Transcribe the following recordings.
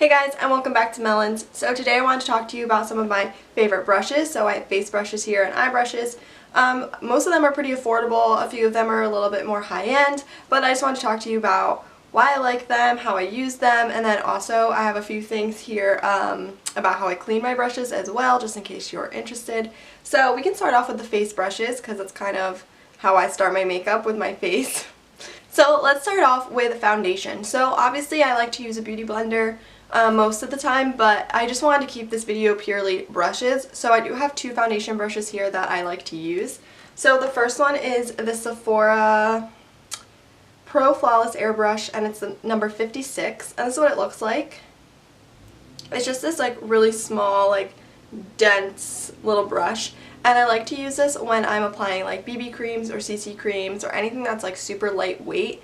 Hey guys, and welcome back to Mellyns. So today I want to talk to you about some of my favorite brushes. So I have face brushes here and eye brushes. Most of them are pretty affordable, a few of them are a little bit more high-end, but I just want to talk to you about why I like them, how I use them, and then also I have a few things here about how I clean my brushes as well, just in case you're interested. So we can start off with the face brushes because it's kind of how I start my makeup, with my face. So let's start off with foundation. So obviously I like to use a beauty blender most of the time, but I just wanted to keep this video purely brushes. So I do have two foundation brushes here that I like to use. So the first one is the Sephora Pro Flawless Airbrush, and it's the number 56, and this is what it looks like. It's just this like really small, like dense little brush, and I like to use this when I'm applying like BB creams or CC creams or anything that's like super lightweight.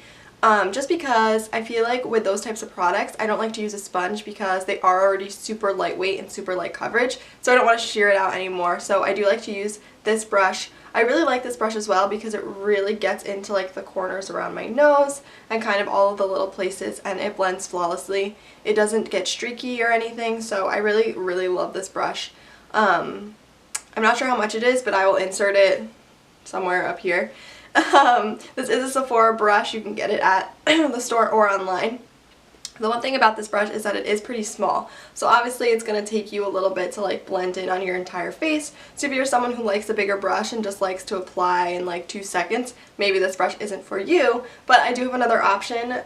Just because I feel like with those types of products, I don't like to use a sponge because they are already super lightweight and super light coverage, so I don't want to shear it out anymore. So I do like to use this brush. I really like this brush as well because it really gets into like the corners around my nose and kind of all of the little places, and it blends flawlessly. It doesn't get streaky or anything, so I really love this brush. I'm not sure how much it is, but I will insert it somewhere up here. This is a Sephora brush. You can get it at the store or online. The one thing about this brush is that it is pretty small, so obviously it's going to take you a little bit to like blend in on your entire face. So if you're someone who likes a bigger brush and just likes to apply in like 2 seconds, maybe this brush isn't for you, but I do have another option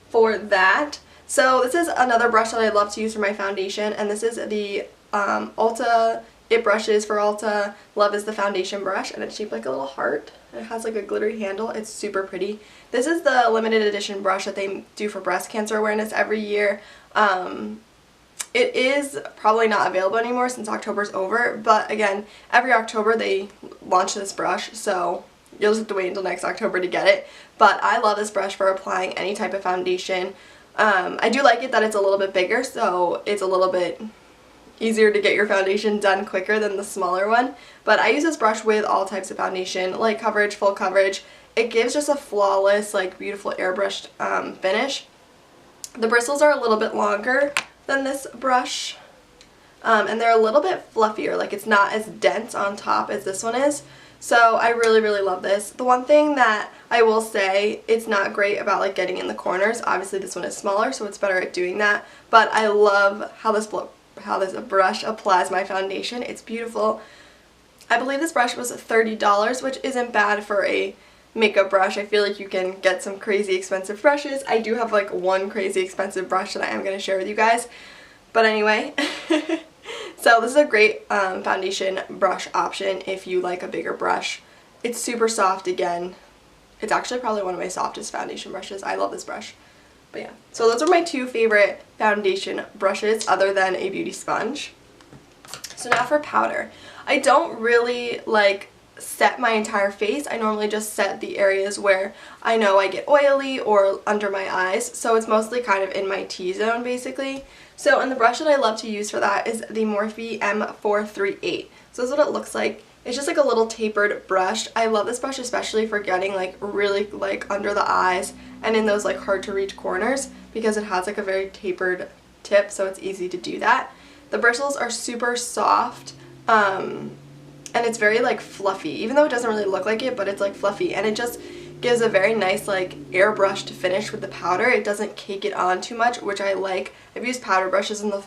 for that. So this is another brush that I love to use for my foundation, and this is the Ulta It Brushes for Ulta Love is the foundation brush, and it's shaped like a little heart. It has like a glittery handle. It's super pretty. This is the limited edition brush that they do for breast cancer awareness every year. It is probably not available anymore since October's over, but again, every October they launch this brush, so you'll just have to wait until next October to get it. But I love this brush for applying any type of foundation. I do like it that it's a little bit bigger, so it's a little bit easier to get your foundation done quicker than the smaller one. But I use this brush with all types of foundation, light coverage, full coverage. It gives just a flawless, like beautiful airbrushed finish. The bristles are a little bit longer than this brush, and they're a little bit fluffier. Like, it's not as dense on top as this one is. So I really love this. The one thing that I will say, it's not great about like getting in the corners. Obviously this one is smaller, so it's better at doing that. But I love how this brush applies my foundation. It's beautiful. I believe this brush was $30, which isn't bad for a makeup brush. I feel like you can get some crazy expensive brushes. I do have like one crazy expensive brush that I am going to share with you guys. But anyway, so this is a great foundation brush option if you like a bigger brush. It's super soft again. It's actually probably one of my softest foundation brushes. I love this brush. But yeah, so those are my two favorite foundation brushes other than a beauty sponge. So now for powder. I don't really like set my entire face. I normally just set the areas where I know I get oily or under my eyes. So it's mostly kind of in my T-zone basically. So, and the brush that I love to use for that is the Morphe M438. So this is what it looks like. It's just like a little tapered brush. I love this brush especially for getting like really like under the eyes and in those like hard to reach corners, because it has like a very tapered tip, so it's easy to do that. The bristles are super soft, and it's very like fluffy, even though it doesn't really look like it, but it's like fluffy, and it just gives a very nice like airbrush to finish with the powder. It doesn't cake it on too much, which I like. I've used powder brushes in the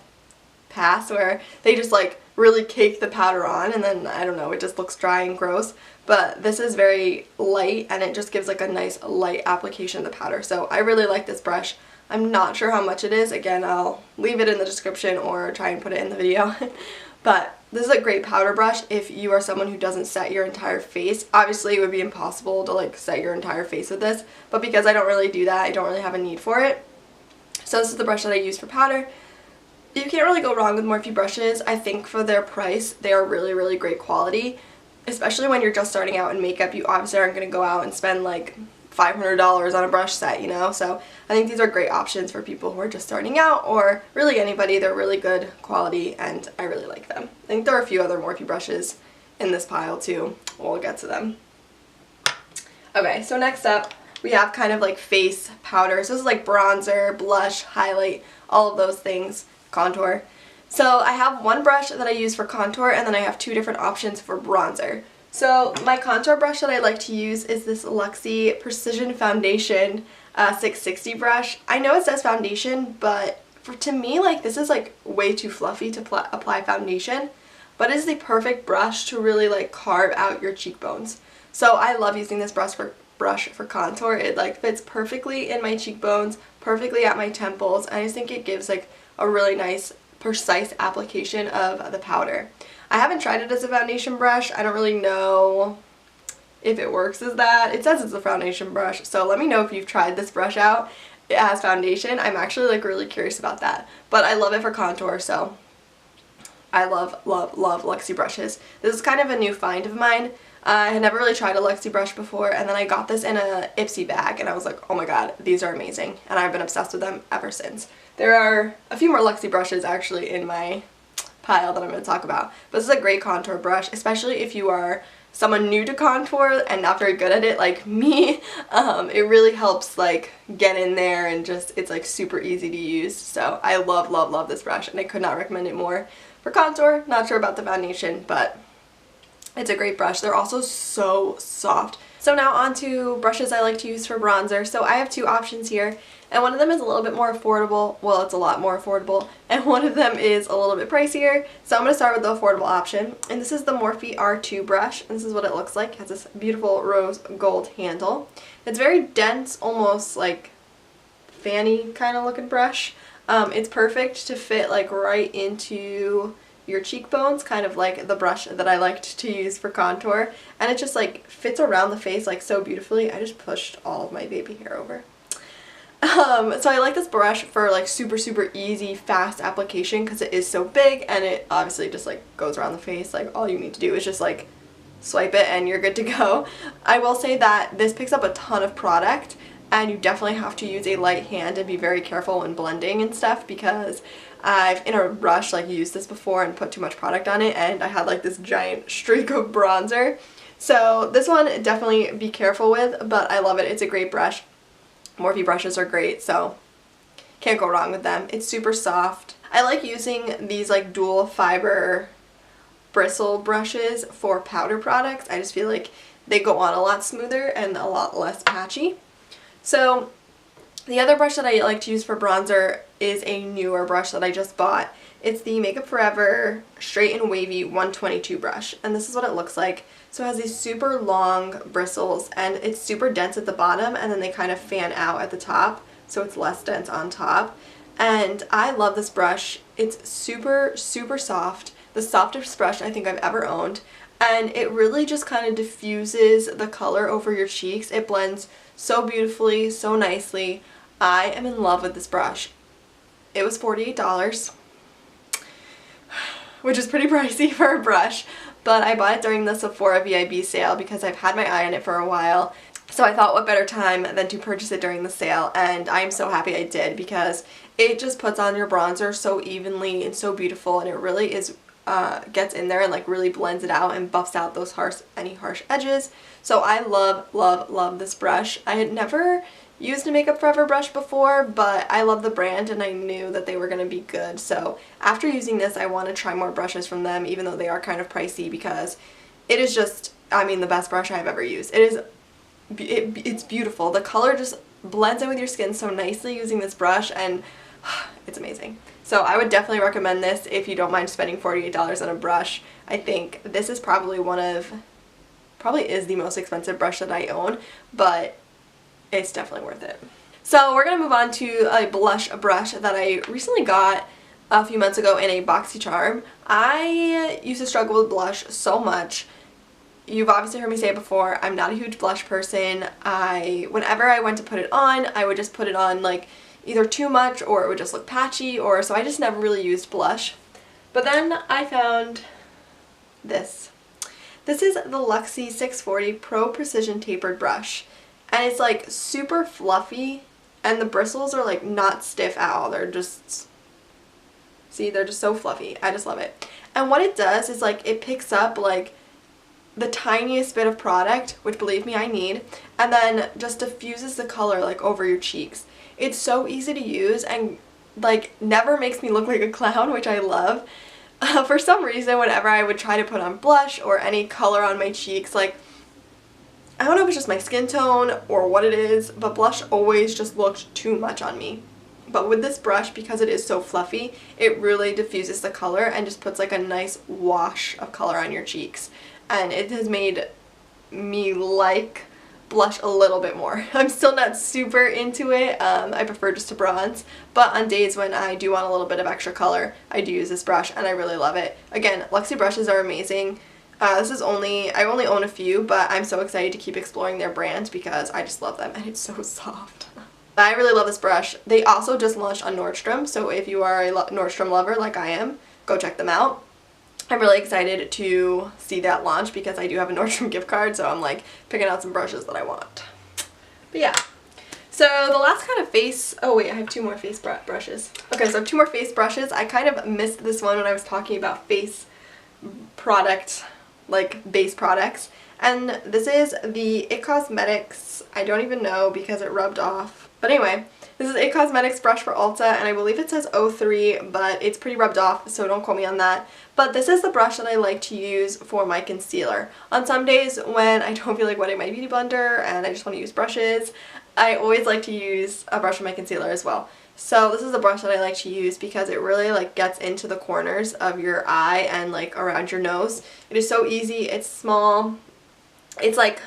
past where they just like really cake the powder on, and then I don't know, it just looks dry and gross. But this is very light, and it just gives like a nice light application of the powder. So I really like this brush. I'm not sure how much it is. Again, I'll leave it in the description or try and put it in the video. But this is a great powder brush if you are someone who doesn't set your entire face. Obviously it would be impossible to like set your entire face with this, but because I don't really do that, I don't really have a need for it. So this is the brush that I use for powder. You can't really go wrong with Morphe brushes. I think for their price, they are really great quality. Especially when you're just starting out in makeup, you obviously aren't going to go out and spend like $500 on a brush set, you know? So I think these are great options for people who are just starting out, or really anybody. They're really good quality, and I really like them. I think there are a few other Morphe brushes in this pile too. We'll get to them. Okay, so next up, we have kind of like face powder. So this is like bronzer, blush, highlight, all of those things, contour. So I have one brush that I use for contour, and then I have two different options for bronzer. So my contour brush that I like to use is this Luxie Precision Foundation 660 brush. I know it says foundation, but to me, like, this is like way too fluffy to apply foundation, but it is the perfect brush to really like carve out your cheekbones. So I love using this brush for contour. It like fits perfectly in my cheekbones, perfectly at my temples, and I just think it gives like a really nice precise application of the powder. I haven't tried it as a foundation brush. I don't really know if it works as that. It says it's a foundation brush, so let me know if you've tried this brush out as foundation. I'm actually like really curious about that, but I love it for contour, so I love, love, love Luxie brushes. This is kind of a new find of mine. I had never really tried a Luxie brush before, and then I got this in a Ipsy bag, and I was like, oh my god, these are amazing, and I've been obsessed with them ever since. There are a few more Luxie brushes actually in my pile that I'm going to talk about, but this is a great contour brush, especially if you are someone new to contour and not very good at it like me. It really helps like get in there, and just it's like super easy to use. So I love, love, love this brush, and I could not recommend it more for contour. Not sure about the foundation, but it's a great brush. They're also so soft. So now on to brushes I like to use for bronzer. So I have two options here, and one of them is a little bit more affordable. Well, it's a lot more affordable, and one of them is a little bit pricier. So I'm going to start with the affordable option, and this is the Morphe R2 brush. And this is what it looks like. It has this beautiful rose gold handle. It's very dense, almost like fanny kind of looking brush. It's perfect to fit like right into your cheekbones, kind of like the brush that I liked to use for contour, and it just like fits around the face like so beautifully. I just pushed all of my baby hair over. So I like this brush for like super easy, fast application because it is so big, and it obviously just like goes around the face. Like all you need to do is just like swipe it and you're good to go. I will say that this picks up a ton of product, and you definitely have to use a light hand and be very careful when blending and stuff, because I've in a rush like used this before and put too much product on it, and I had like this giant streak of bronzer. So this one definitely be careful with, but I love it. It's a great brush. Morphe brushes are great, so can't go wrong with them. It's super soft. I like using these like dual fiber bristle brushes for powder products. I just feel like they go on a lot smoother and a lot less patchy. So the other brush that I like to use for bronzer is a newer brush that I just bought. It's the Makeup Forever Straight and Wavy 122 brush, and this is what it looks like. So it has these super long bristles, and it's super dense at the bottom, and then they kind of fan out at the top, so it's less dense on top. And I love this brush. It's super soft, the softest brush I think I've ever owned, and it really just kind of diffuses the color over your cheeks. It blends so beautifully, so nicely. I am in love with this brush. It was $48, which is pretty pricey for a brush, but I bought it during the Sephora VIB sale because I've had my eye on it for a while. So I thought what better time than to purchase it during the sale, and I'm so happy I did because it just puts on your bronzer so evenly and so beautiful, and it really is gets in there and like really blends it out and buffs out those any harsh edges. So I love, love, love this brush. I had never used a Makeup Forever brush before, but I love the brand and I knew that they were going to be good. So after using this, I want to try more brushes from them, even though they are kind of pricey, because it is just, I mean, the best brush I've ever used. It's beautiful. The color just blends in with your skin so nicely using this brush, and it's amazing. So I would definitely recommend this if you don't mind spending $48 on a brush. I think this is probably is the most expensive brush that I own, but it's definitely worth it. So we're going to move on to a blush brush that I recently got a few months ago in a BoxyCharm. I used to struggle with blush so much. You've obviously heard me say it before, I'm not a huge blush person. Whenever I went to put it on, I would just put it on like either too much or it would just look patchy, or so I just never really used blush. But then I found this. This is the Luxie 640 Pro Precision Tapered Brush. And it's like super fluffy, and the bristles are like not stiff at all. They're just, see, they're just so fluffy. I just love it. And what it does is like it picks up like the tiniest bit of product, which believe me I need, and then just diffuses the color like over your cheeks. It's so easy to use, and like never makes me look like a clown, which I love. For some reason, whenever I would try to put on blush or any color on my cheeks, like, I don't know if it's just my skin tone or what it is, but blush always just looked too much on me. But with this brush, because it is so fluffy, it really diffuses the color and just puts like a nice wash of color on your cheeks. And it has made me like blush a little bit more. I'm still not super into it. I prefer just to bronze, but on days when I do want a little bit of extra color, I do use this brush and I really love it. Again, Luxie brushes are amazing. I only own a few, but I'm so excited to keep exploring their brand because I just love them and it's so soft. I really love this brush. They also just launched on Nordstrom, so if you are a Nordstrom lover like I am, go check them out. I'm really excited to see that launch because I do have a Nordstrom gift card, so I'm like picking out some brushes that I want. But yeah. So the last kind of face, oh wait, I have two more face brushes. Okay, so I have two more face brushes. I kind of missed this one when I was talking about face product, like base products. And this is the IT Cosmetics, I don't even know because it rubbed off. But anyway, this is IT Cosmetics brush for Ulta, and I believe it says 03, but it's pretty rubbed off, so don't quote me on that. But this is the brush that I like to use for my concealer. On some days when I don't feel like wetting my beauty blender and I just want to use brushes, I always like to use a brush for my concealer as well. So this is the brush that I like to use because it really like gets into the corners of your eye and like around your nose. It is so easy, it's small, it's like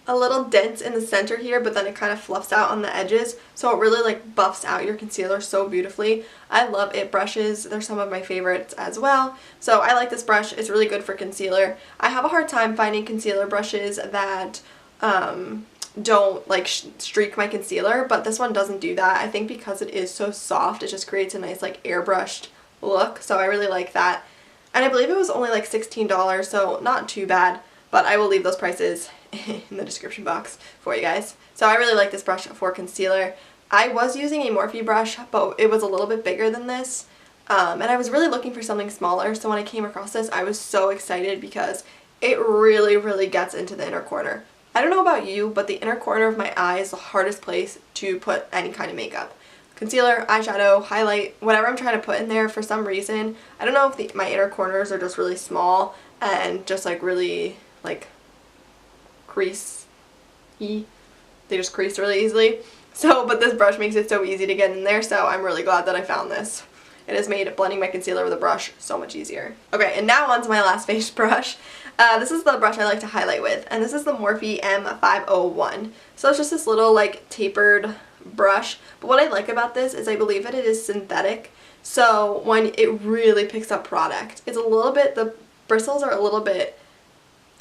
a little dent in the center here, but then it kind of fluffs out on the edges, so it really like buffs out your concealer so beautifully. I love IT brushes. They're some of my favorites as well, so I like this brush. It's really good for concealer. I have a hard time finding concealer brushes that don't like streak my concealer, but this one doesn't do that. I think because it is so soft, it just creates a nice like airbrushed look, so I really like that. And I believe it was only like $16, so not too bad, but I will leave those prices in the description box for you guys. So I really like this brush for concealer. I was using a Morphe brush, but it was a little bit bigger than this, and I was really looking for something smaller, so when I came across this, I was so excited because it really gets into the inner corner. I don't know about you, but the inner corner of my eye is the hardest place to put any kind of makeup. Concealer, eyeshadow, highlight, whatever I'm trying to put in there, for some reason, I don't know if my inner corners are just really small and just like really like crease-y. They just crease really easily. So, but this brush makes it so easy to get in there, so I'm really glad that I found this. It has made blending my concealer with a brush so much easier. Okay, and now on to my last face brush. This is the brush I like to highlight with, and this is the Morphe M501. So it's just this little like tapered brush, but what I like about this is I believe that it is synthetic, so when it really picks up product, it's a little bit, the bristles are a little bit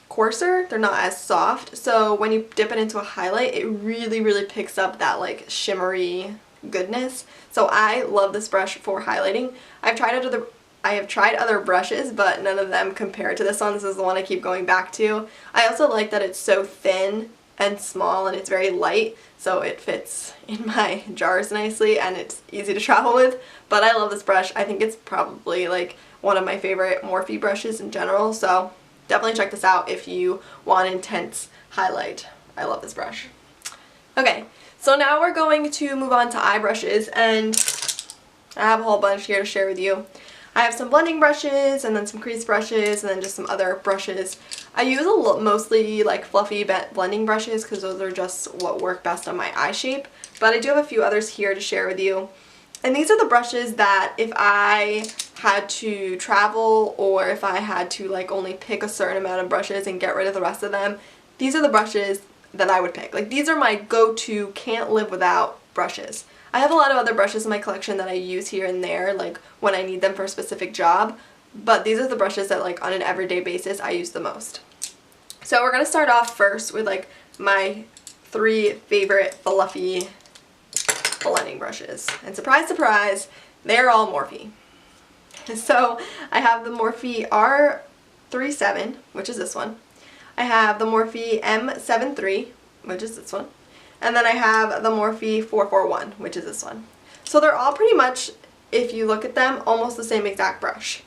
coarser, they're not as soft, so when you dip it into a highlight, it really picks up that like shimmery goodness. So I love this brush for highlighting. I have tried other brushes, but none of them compare to this one. This is the one I keep going back to. I also like that it's so thin and small and it's very light, so it fits in my jars nicely and it's easy to travel with. But I love this brush. I think it's probably like one of my favorite Morphe brushes in general, so definitely check this out if you want intense highlight. I love this brush. Okay, so now we're going to move on to eye brushes, and I have a whole bunch here to share with you. I have some blending brushes and then some crease brushes and then just some other brushes. I use mostly like fluffy blending brushes because those are just what work best on my eye shape, but I do have a few others here to share with you. And these are the brushes that if I had to travel or if I had to like only pick a certain amount of brushes and get rid of the rest of them, these are the brushes that I would pick. Like these are my go-to, can't live without brushes. I have a lot of other brushes in my collection that I use here and there, like when I need them for a specific job, but these are the brushes that like on an everyday basis I use the most. So we're going to start off first with like my 3 favorite fluffy blending brushes. And surprise, surprise, they're all Morphe. So I have the Morphe R37, which is this one. I have the Morphe M73, which is this one. And then I have the Morphe 441, which is this one. So they're all pretty much, if you look at them, almost the same exact brush.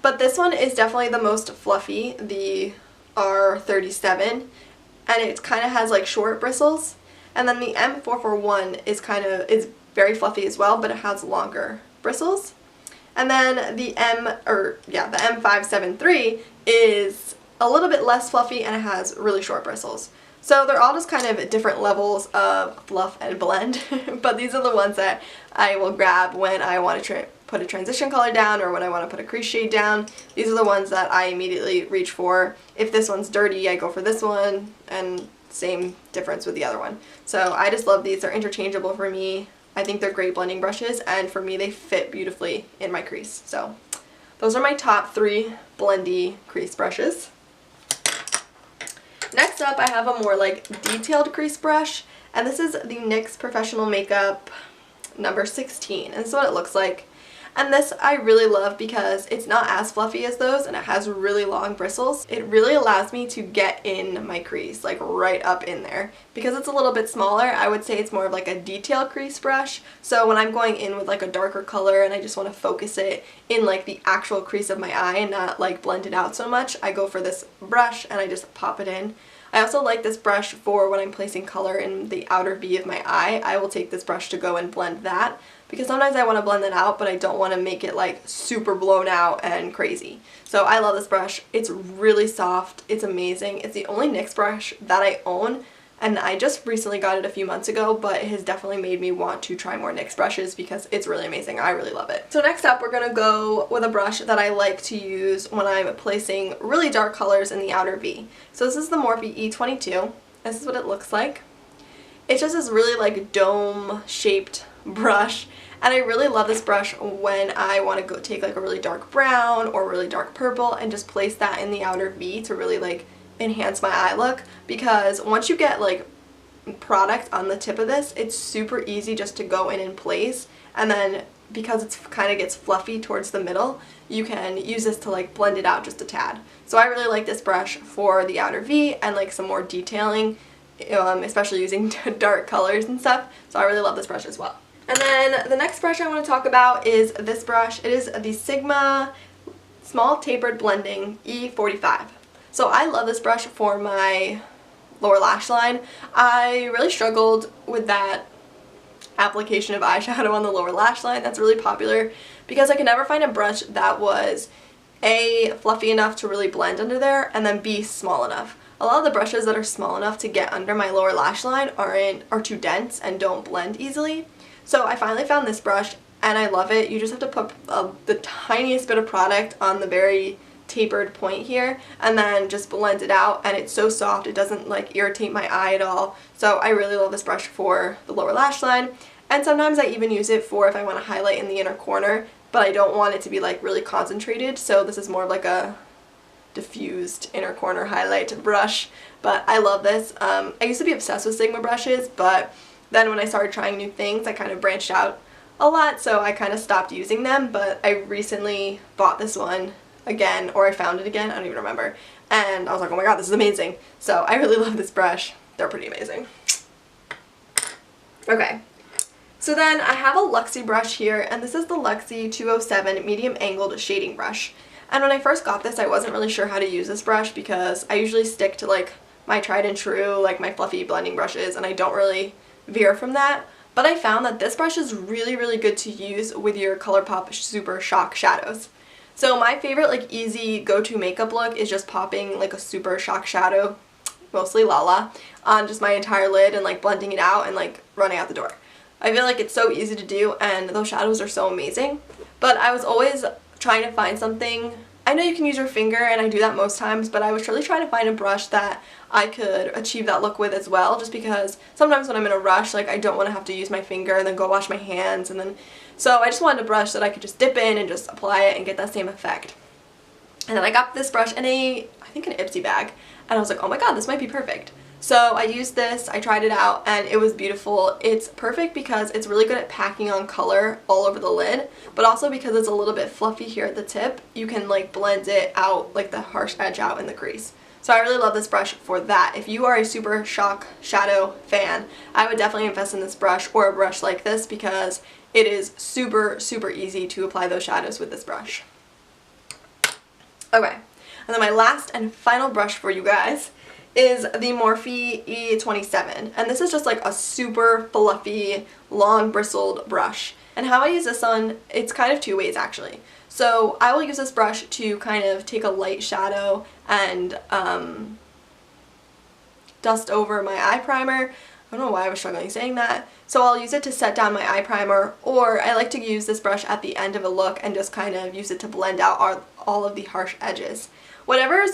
But this one is definitely the most fluffy, the R37, and it kind of has like short bristles. And then the M441 is very fluffy as well, but it has longer bristles. And then the M573 is a little bit less fluffy and it has really short bristles. So they're all just kind of different levels of fluff and blend, but these are the ones that I will grab when I want to put a transition color down or when I want to put a crease shade down. These are the ones that I immediately reach for. If this one's dirty, I go for this one, and same difference with the other one. So I just love these. They're interchangeable for me. I think they're great blending brushes, and for me they fit beautifully in my crease. So those are my top 3 blendy crease brushes. Next up, I have a more like detailed crease brush, and this is the NYX Professional Makeup number 16, and this is what it looks like. And this I really love because it's not as fluffy as those, and it has really long bristles. It really allows me to get in my crease, like right up in there. Because it's a little bit smaller, I would say it's more of like a detail crease brush. So when I'm going in with like a darker color and I just want to focus it in like the actual crease of my eye and not like blend it out so much, I go for this brush and I just pop it in. I also like this brush for when I'm placing color in the outer V of my eye. I will take this brush to go and blend that, because sometimes I want to blend it out, but I don't want to make it like super blown out and crazy. So I love this brush. It's really soft. It's amazing. It's the only NYX brush that I own, and I just recently got it a few months ago, but it has definitely made me want to try more NYX brushes because it's really amazing. I really love it. So next up, we're going to go with a brush that I like to use when I'm placing really dark colors in the outer V. So this is the Morphe E22. This is what it looks like. It's just this really like dome shaped brush, and I really love this brush when I want to go take like a really dark brown or really dark purple and just place that in the outer V to really like enhance my eye look, because once you get like product on the tip of this, it's super easy just to go in and place, and then because it's kind of gets fluffy towards the middle, you can use this to like blend it out just a tad. So I really like this brush for the outer V and like some more detailing, especially using dark colors and stuff. So I really love this brush as well. And then the next brush I want to talk about is this brush. It is the Sigme Small Tapered Blending E45. So I love this brush for my lower lash line. I really struggled with that application of eyeshadow on the lower lash line that's really popular, because I could never find a brush that was A, fluffy enough to really blend under there, and then B, small enough. A lot of the brushes that are small enough to get under my lower lash line are too dense and don't blend easily. So I finally found this brush and I love it. You just have to put the tiniest bit of product on the very tapered point here and then just blend it out, and it's so soft it doesn't like irritate my eye at all. So I really love this brush for the lower lash line, and sometimes I even use it for if I want to highlight in the inner corner, but I don't want it to be like really concentrated, so this is more like a diffused inner corner highlight brush. But I love this. I used to be obsessed with Sigma brushes, but then when I started trying new things I kind of branched out a lot, so I kind of stopped using them. But I recently bought this one again, or I found it again, I don't even remember, and I was like, oh my god, this is amazing. So I really love this brush. They're pretty amazing. Okay, so then I have a Luxie brush here, and this is the Luxie 207 medium angled shading brush. And when I first got this, I wasn't really sure how to use this brush because I usually stick to like my tried and true, like my fluffy blending brushes, and I don't really veer from that. But I found that this brush is really, really good to use with your ColourPop Super Shock shadows. So my favorite like easy go-to makeup look is just popping like a Super Shock shadow, mostly Lala, on just my entire lid and like blending it out and like running out the door. I feel like it's so easy to do and those shadows are so amazing. But I was always trying to find something. I know you can use your finger and I do that most times, but I was really trying to find a brush that I could achieve that look with as well, just because sometimes when I'm in a rush, like I don't want to have to use my finger and then go wash my hands, and then so I just wanted a brush that I could just dip in and just apply it and get that same effect. And then I got this brush in I think an Ipsy bag, and I was like, oh my god, this might be perfect. So I used this, I tried it out, and it was beautiful. It's perfect because it's really good at packing on color all over the lid, but also because it's a little bit fluffy here at the tip, you can like blend it out, like the harsh edge out in the crease. So I really love this brush for that. If you are a Super Shock shadow fan, I would definitely invest in this brush or a brush like this because it is super, super easy to apply those shadows with this brush. Okay, and then my last and final brush for you guys is the Morphe E27, and this is just like a super fluffy, long bristled brush. And how I use this one, it's kind of two ways actually. So I will use this brush to kind of take a light shadow and dust over my eye primer. I don't know why I was struggling saying that. So I'll use it to set down my eye primer, or I like to use this brush at the end of a look and just kind of use it to blend out all of the harsh edges. Whatever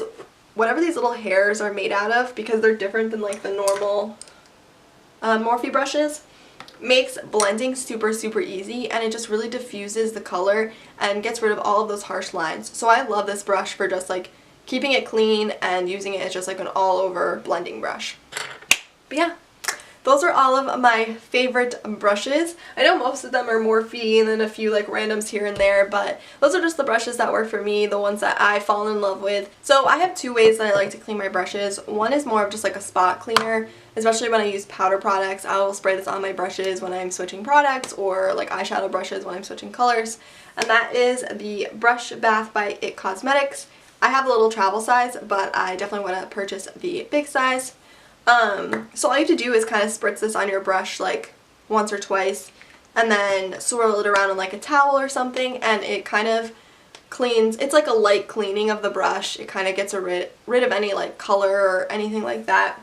these little hairs are made out of, because they're different than like the normal Morphe brushes, makes blending super easy, and it just really diffuses the color and gets rid of all of those harsh lines. So I love this brush for just like keeping it clean and using it as just like an all over blending brush. But yeah, those are all of my favorite brushes. I know most of them are Morphe and then a few like randoms here and there, but those are just the brushes that work for me, the ones that I fall in love with. So I have two ways that I like to clean my brushes. One is more of just like a spot cleaner, especially when I use powder products. I will spray this on my brushes when I'm switching products, or like eyeshadow brushes when I'm switching colors. And that is the Brush Bath by IT Cosmetics. I have the little travel size, but I definitely want to purchase the big size. So all you have to do is kind of spritz this on your brush like once or twice, and then swirl it around in like a towel or something, and it kind of cleans. It's like a light cleaning of the brush. It kind of gets rid of any like color or anything like that.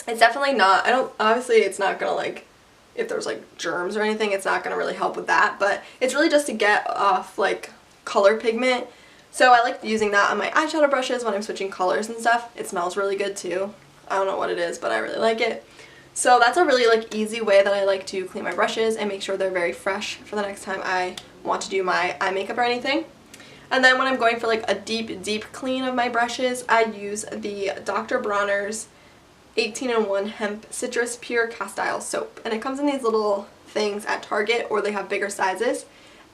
It's definitely not, obviously it's not gonna like, if there's like germs or anything, it's not gonna really help with that, but it's really just to get off like color pigment. So I like using that on my eyeshadow brushes when I'm switching colors and stuff. It smells really good too. I don't know what it is, but I really like it. So that's a really like easy way that I like to clean my brushes and make sure they're very fresh for the next time I want to do my eye makeup or anything. And then when I'm going for like a deep clean of my brushes, I use the Dr. Bronner's 18-in-1 Hemp Citrus Pure Castile Soap. And it comes in these little things at Target, or they have bigger sizes.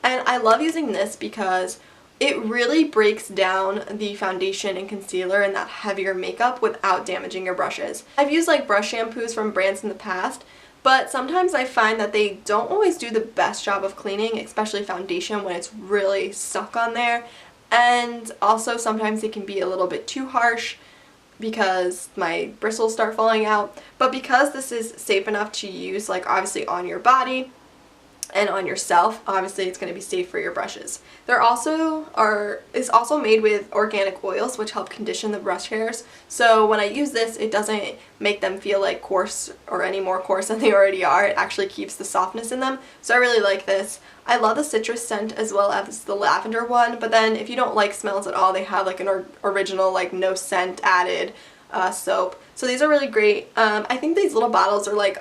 And I love using this because it really breaks down the foundation and concealer and that heavier makeup without damaging your brushes. I've used like brush shampoos from brands in the past, but sometimes I find that they don't always do the best job of cleaning, especially foundation when it's really stuck on there. And also sometimes it can be a little bit too harsh because my bristles start falling out. But because this is safe enough to use like obviously on your body and on yourself, obviously it's going to be safe for your brushes. It's also made with organic oils, which help condition the brush hairs. So when I use this, it doesn't make them feel like coarse or any more coarse than they already are. It actually keeps the softness in them. So I really like this. I love the citrus scent as well as the lavender one, but then if you don't like smells at all, they have like an original like no scent added soap. So these are really great. I think these little bottles are like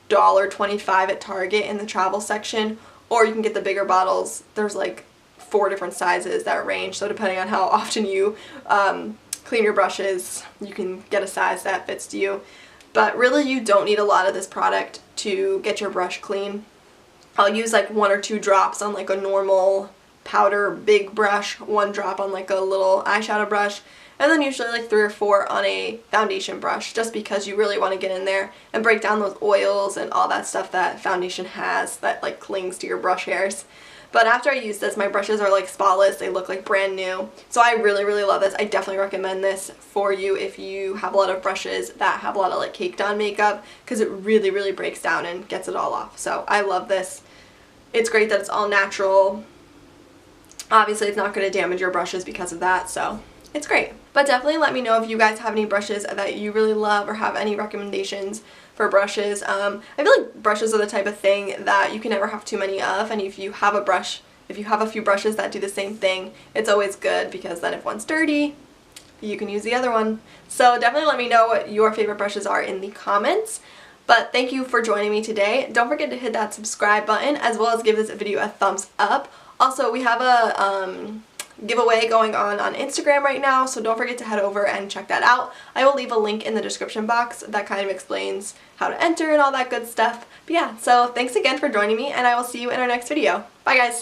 $1.25 at Target in the travel section, or you can get the bigger bottles. There's like 4 different sizes that range, so depending on how often you clean your brushes, you can get a size that fits to you. But really you don't need a lot of this product to get your brush clean. I'll use like 1 or 2 drops on like a normal powder big brush, 1 drop on like a little eyeshadow brush, and then usually like 3 or 4 on a foundation brush, just because you really want to get in there and break down those oils and all that stuff that foundation has that like clings to your brush hairs. But after I use this, my brushes are like spotless. They look like brand new. So I really love this. I definitely recommend this for you if you have a lot of brushes that have a lot of like caked on makeup, because it really breaks down and gets it all off. So I love this. It's great that it's all natural. Obviously it's not going to damage your brushes because of that, so it's great. But definitely let me know if you guys have any brushes that you really love or have any recommendations for brushes. I feel like brushes are the type of thing that you can never have too many of, and if you have a few brushes that do the same thing, it's always good, because then if one's dirty, you can use the other one. So definitely let me know what your favorite brushes are in the comments. But thank you for joining me today. Don't forget to hit that subscribe button, as well as give this video a thumbs up. Also, we have a giveaway going on Instagram right now, so don't forget to head over and check that out. I will leave a link in the description box that kind of explains how to enter and all that good stuff. But yeah, so thanks again for joining me, and I will see you in our next video. Bye guys!